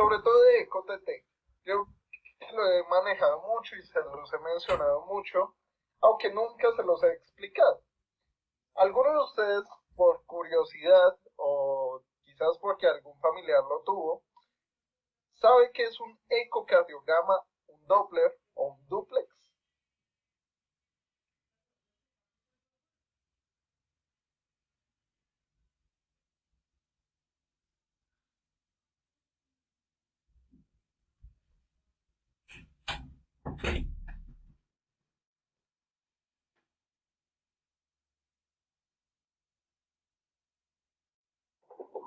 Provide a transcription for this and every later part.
sobre todo de EcoTT. Yo lo he manejado mucho y se los he mencionado mucho, aunque nunca se los he explicado. Algunos de ustedes, por curiosidad o quizás porque algún familiar lo tuvo, sabe que es un ecocardiograma, un Doppler o un duplex.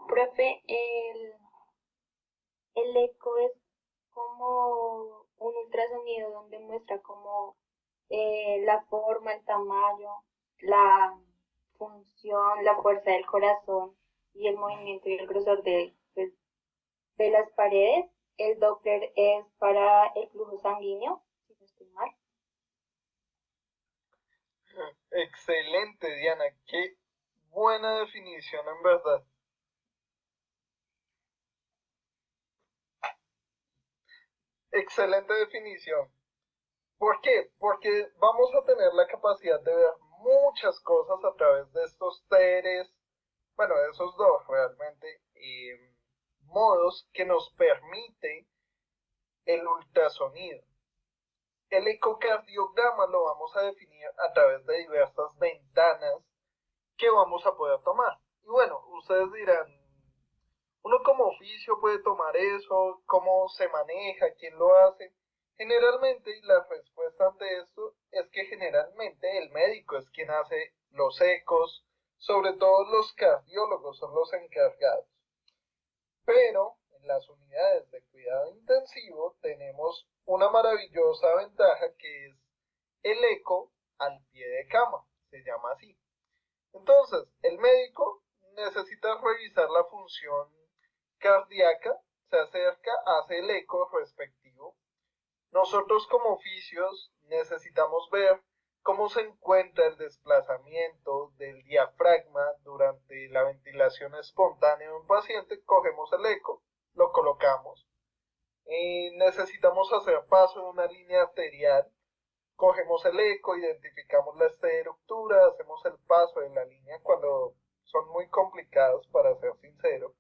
Profe, el eco es como un ultrasonido donde muestra como la forma, el tamaño, la función, la fuerza del corazón y el movimiento y el grosor pues, de las paredes. El Doppler es para el flujo sanguíneo, si no estoy mal. Excelente, Diana, qué buena definición en verdad. Excelente definición. ¿Por qué? Porque vamos a tener la capacidad de ver muchas cosas a través de estos seres, bueno, de esos dos realmente, modos que nos permite el ultrasonido. El ecocardiograma lo vamos a definir a través de diversas ventanas que vamos a poder tomar. Y bueno, ustedes dirán, uno como oficio puede tomar eso, cómo se maneja, quién lo hace. Generalmente, y la respuesta ante esto es que generalmente el médico es quien hace los ecos, sobre todo los cardiólogos son los encargados. Pero en las unidades de cuidado intensivo tenemos una maravillosa ventaja que es el eco al pie de cama, se llama así. Entonces, el médico necesita revisar la función cardíaca, se acerca, hace el eco respectivo. Nosotros como oficios necesitamos ver cómo se encuentra el desplazamiento del diafragma durante la ventilación espontánea de un paciente, cogemos el eco, lo colocamos. Necesitamos hacer paso de una línea arterial, cogemos el eco, identificamos la estructura, hacemos el paso de la línea cuando son muy complicados, para ser sincero.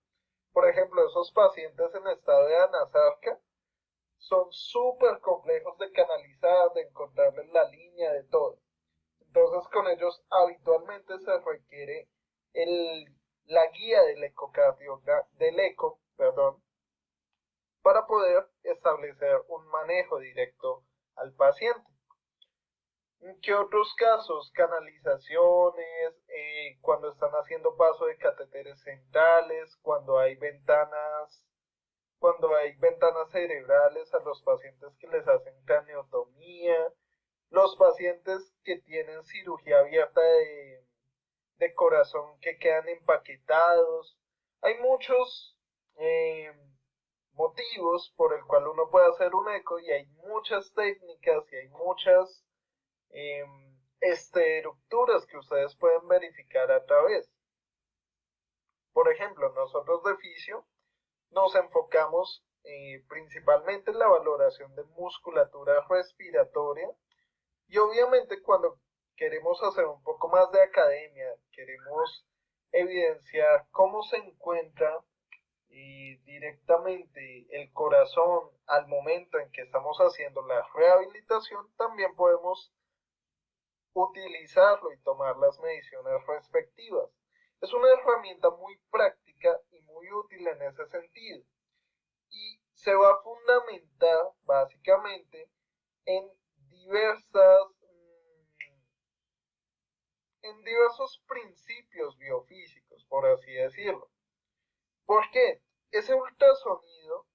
Por ejemplo, esos pacientes en estado de anasarca son súper complejos de canalizar, de encontrarles la línea de todo. Entonces con ellos habitualmente se requiere la guía del eco, perdón, para poder establecer un manejo directo al paciente. ¿En qué otros casos? Canalizaciones, cuando están haciendo paso de catéteres centrales, cuando hay ventanas cerebrales a los pacientes que les hacen craniotomía, los pacientes que tienen cirugía abierta de corazón que quedan empaquetados. Hay muchos eh, motivos por el cual uno puede hacer un eco y hay muchas técnicas y hay muchas eh, estructuras que ustedes pueden verificar a través. Por ejemplo, nosotros de fisio nos enfocamos principalmente en la valoración de musculatura respiratoria y obviamente cuando queremos hacer un poco más de academia, queremos evidenciar cómo se encuentra directamente el corazón al momento en que estamos haciendo la rehabilitación, también podemos utilizarlo y tomar las mediciones respectivas. Es una herramienta muy práctica y muy útil en ese sentido y se va a fundamentar básicamente en diversas en diversos principios biofísicos, por así decirlo. ¿Por qué? Ese ultrasonido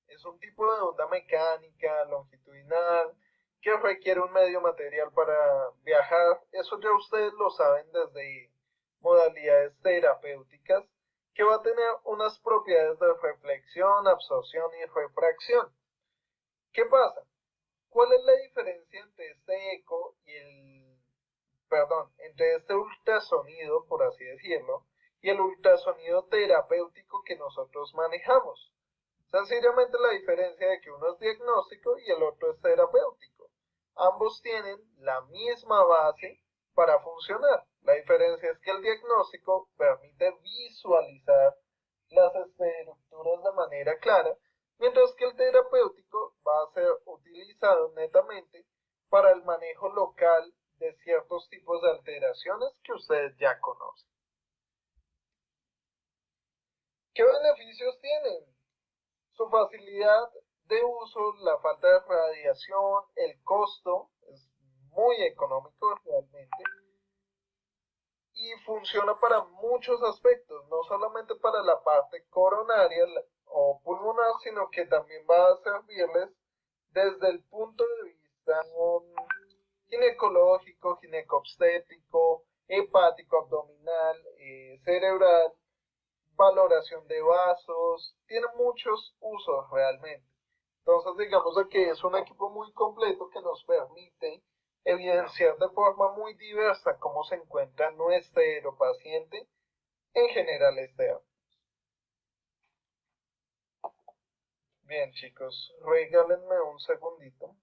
es un tipo de onda mecánica longitudinal que requiere un medio material para viajar. Eso ya ustedes lo saben desde modalidades terapéuticas, que va a tener unas propiedades de reflexión, absorción y refracción. ¿Qué pasa? ¿Cuál es la diferencia entre este eco y entre este ultrasonido, por así decirlo, y el ultrasonido terapéutico que nosotros manejamos? Sencillamente la diferencia de que uno es diagnóstico y el otro es terapéutico. Ambos tienen la misma base para funcionar. La diferencia es que el diagnóstico permite visualizar las estructuras de manera clara, mientras que el terapéutico va a ser utilizado netamente para el manejo local de ciertos tipos de alteraciones que ustedes ya conocen. ¿Qué beneficios tienen? Su facilidad de uso, la falta de radiación, el costo es muy económico realmente y funciona para muchos aspectos, no solamente para la parte coronaria o pulmonar, sino que también va a servirles desde el punto de vista ginecológico, ginecobstétrico, hepático, abdominal, cerebral, valoración de vasos, tiene muchos usos realmente. Entonces, digamos que es un equipo muy completo que nos permite evidenciar de forma muy diversa cómo se encuentra nuestro paciente en general este año. Bien, chicos, regálenme un segundito.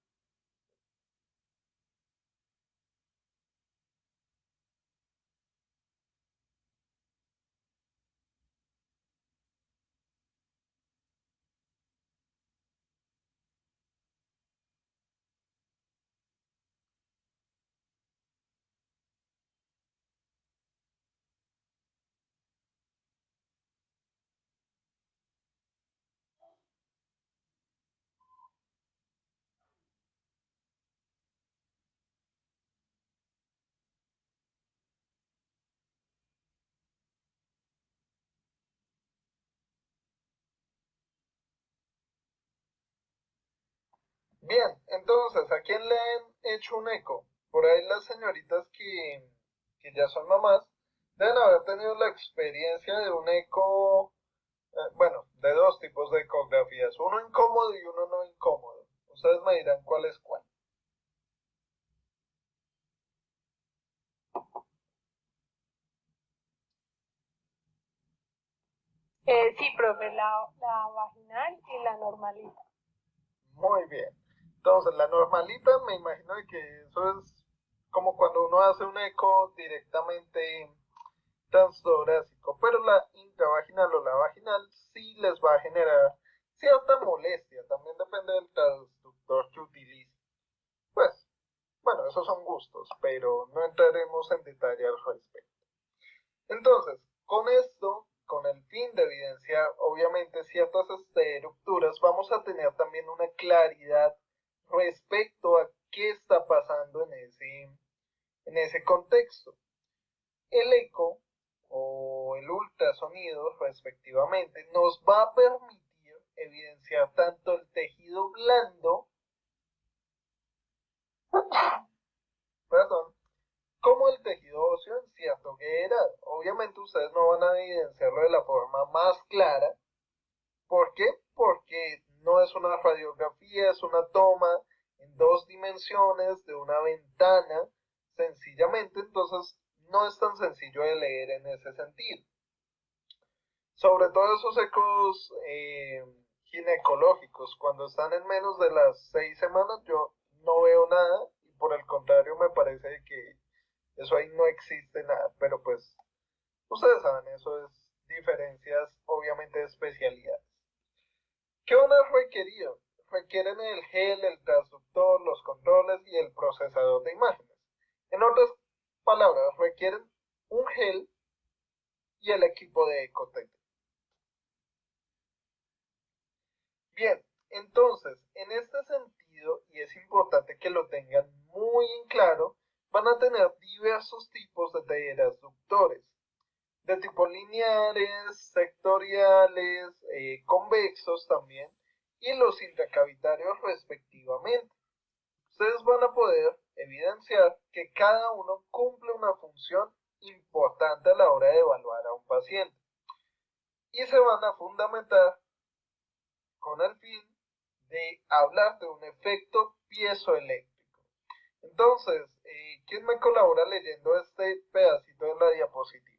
Bien, entonces, ¿a quién le han hecho un eco? Por ahí las señoritas que ya son mamás deben haber tenido la experiencia de un eco, bueno, de dos tipos de ecografías, uno incómodo y uno no incómodo. Ustedes me dirán cuál es cuál. Sí, profe, la vaginal y la normalita. Muy bien. Entonces, la normalita me imagino que eso es como cuando uno hace un eco directamente transtorácico, pero la intravaginal o la vaginal sí les va a generar cierta molestia, también depende del transductor que utilice. Pues, bueno, esos son gustos, pero no entraremos en detalle al respecto. Entonces, con esto, con el fin de evidenciar obviamente ciertas rupturas, vamos a tener también una claridad respecto a qué está pasando en ese contexto. El eco o el ultrasonido, respectivamente, nos va a permitir evidenciar tanto el tejido blando, perdón, como el tejido óseo en cierta gravedad. Obviamente ustedes no van a evidenciarlo de la forma más clara. ¿Por qué? Porque no es una radiografía, es una toma en dos dimensiones de una ventana, sencillamente, entonces no es tan sencillo de leer en ese sentido. Sobre todo esos ecos ginecológicos, cuando están en menos de las 6 semanas, yo no veo nada y por el contrario me parece que eso ahí no existe nada, pero pues ustedes saben, eso es diferencias obviamente de especialidades. ¿Qué van a requerir? Requieren el gel, el transductor, los controles y el procesador de imágenes. En otras palabras, requieren un gel y el equipo de Ecotec. Bien, entonces, en este sentido, y es importante que lo tengan muy en claro, van a tener diversos tipos de transductores, de tipo lineares, sectoriales, convexos también, y los intracavitarios respectivamente. Ustedes van a poder evidenciar que cada uno cumple una función importante a la hora de evaluar a un paciente y se van a fundamentar con el fin de hablar de un efecto piezoeléctrico. Entonces, ¿quién me colabora leyendo este pedacito de la diapositiva?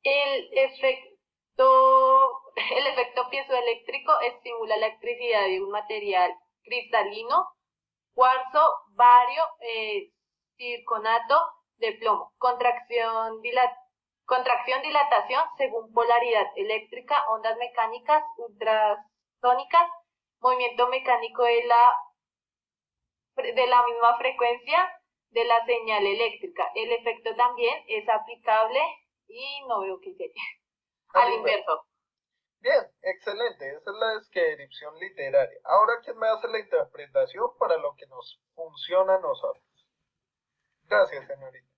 El efecto, el efecto piezoeléctrico estimula la electricidad de un material cristalino, cuarzo, bario, circonato de plomo. Contracción, dilatación según polaridad eléctrica, ondas mecánicas ultrasónicas, movimiento mecánico de la misma frecuencia de la señal eléctrica. El efecto también es aplicable y no veo que llegue al inverso. Bien, excelente. Esa es la descripción literaria. Ahora, ¿quién me hace la interpretación para lo que nos funciona a nosotros? Gracias, señorita.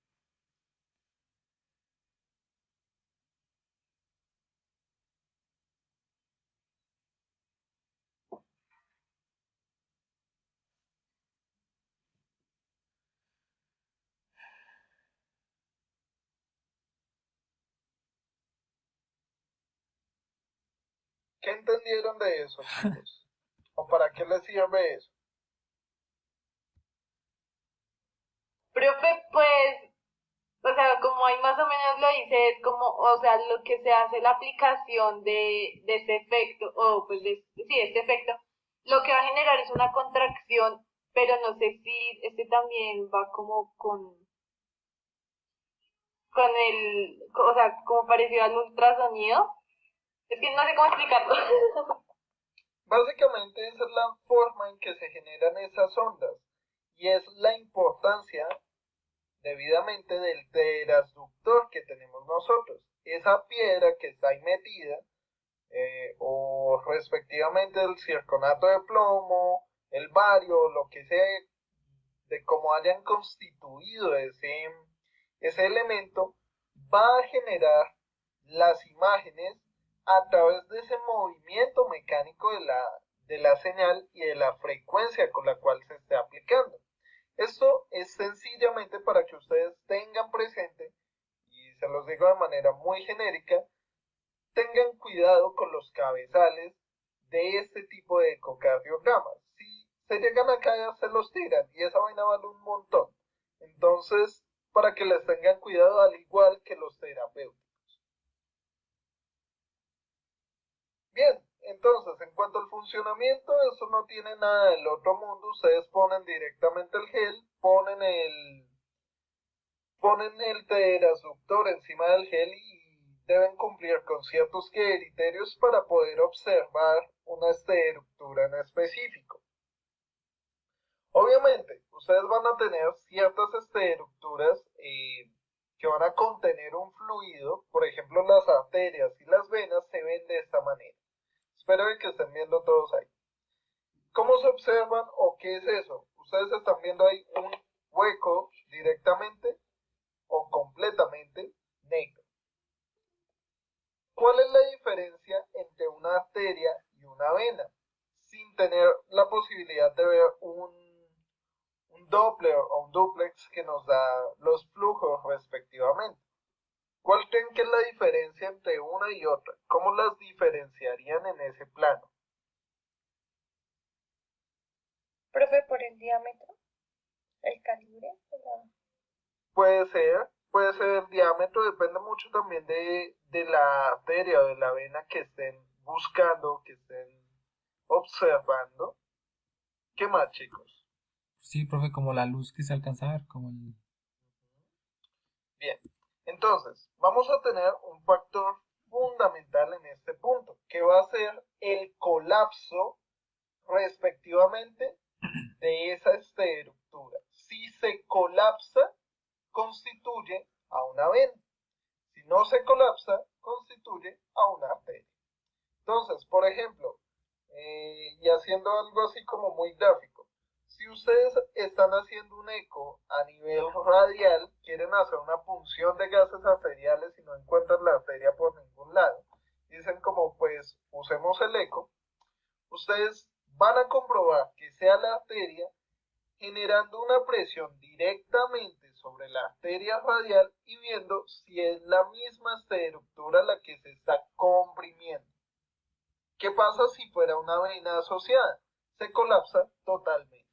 ¿Qué entendieron de eso, chicos? ¿O para qué les sirve eso? Profe, pues, o sea, como ahí más o menos lo dice, es como, o sea, lo que se hace la aplicación de ese efecto, o pues, sí, este efecto, lo que va a generar es una contracción, pero no sé si este también va como con o sea, como parecido al ultrasonido. Es que no sé cómo explicarlo. Básicamente esa es la forma en que se generan esas ondas y es la importancia debidamente del transductor que tenemos nosotros. Esa piedra que está ahí metida, o respectivamente el circonato de plomo, el bario, lo que sea, de cómo hayan constituido ese elemento, va a generar las imágenes a través de ese movimiento mecánico de la señal y de la frecuencia con la cual se esté aplicando. Esto es sencillamente para que ustedes tengan presente, y se los digo de manera muy genérica, tengan cuidado con los cabezales de este tipo de ecocardiogramas. Si se llegan a caer, se los tiran y esa vaina vale un montón. Entonces, para que les tengan cuidado al igual que los terapeutas. Bien, entonces, en cuanto al funcionamiento, eso no tiene nada del otro mundo. Ustedes ponen directamente el gel, ponen el transductor encima del gel y deben cumplir con ciertos criterios para poder observar una estructura en específico. Obviamente, ustedes van a tener ciertas estructuras que van a contener un fluido, por ejemplo las arterias y las venas se ven de esta manera. Espero que estén viendo todos ahí. ¿Cómo se observan o qué es eso? Ustedes están viendo ahí un hueco directamente o completamente negro. ¿Cuál es la diferencia entre una arteria y una vena? Sin tener la posibilidad de ver un Doppler o un duplex que nos da los flujos respectivamente. ¿Cuál creen que es la diferencia entre una y otra? ¿Cómo las diferenciarían en ese plano? Profe, por el diámetro, el calibre. Puede ser el diámetro, depende mucho también de la arteria o de la vena que estén buscando, que estén observando. ¿Qué más, chicos? Sí, profe, como la luz que se alcanza a ver, como el... Bien, entonces vamos a tener un factor fundamental en este punto, que va a ser el colapso respectivamente de esa estructura. Si se colapsa, constituye a una vena. Si no se colapsa, constituye a una arteria. Entonces, por ejemplo, y haciendo algo así como muy gráfico, si ustedes están haciendo un eco a nivel radial, quieren hacer una punción de gases arteriales y no encuentran la arteria por ningún lado, dicen como pues usemos el eco, ustedes van a comprobar que sea la arteria generando una presión directamente sobre la arteria radial y viendo si es la misma estructura la que se está comprimiendo. ¿Qué pasa si fuera una vena asociada? Se colapsa totalmente.